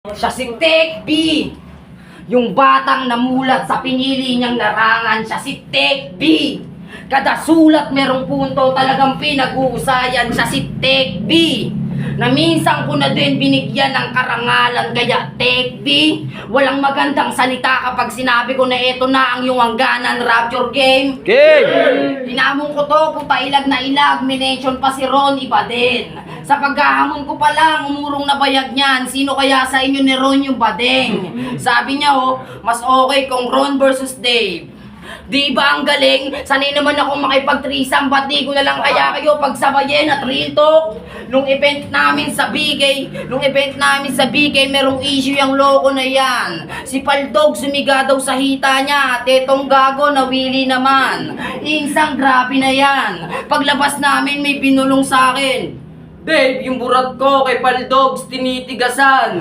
Siya si Tech B. Yung batang namulat sa pinili niyang larangan, siya si Tech B. Kada sulat merong punto, talagang pinag-uusayan, siya si Tech B. Na minsan ko na din binigyan ng karangalan, kaya Tech B. Walang magandang salita kapag sinabi ko na ito na ang iyong hangganan, Rapture Game. Hinamon ko to, puta ilag na ilag, minention pa si Ron, iba din. Sa paghahamon ko pa lang, umurong na bayag niyan, sino kaya sa inyo ni Ron yung badeng? Sabi niya mas okay kung Ron versus Dave. Di ba ang galing? Sanay naman akong makipag-threesome, ba't di ko na lang kaya kayo pagsabayin at real talk? Nung event namin sa BK, merong issue yung loko na yan. Si Paldog sumiga daw sa hita niya, tetong gago nawili naman. Insang grabe na yan. Paglabas namin may binulong sa akin, Dave, yung burat ko kay Paldogs tinitigasan.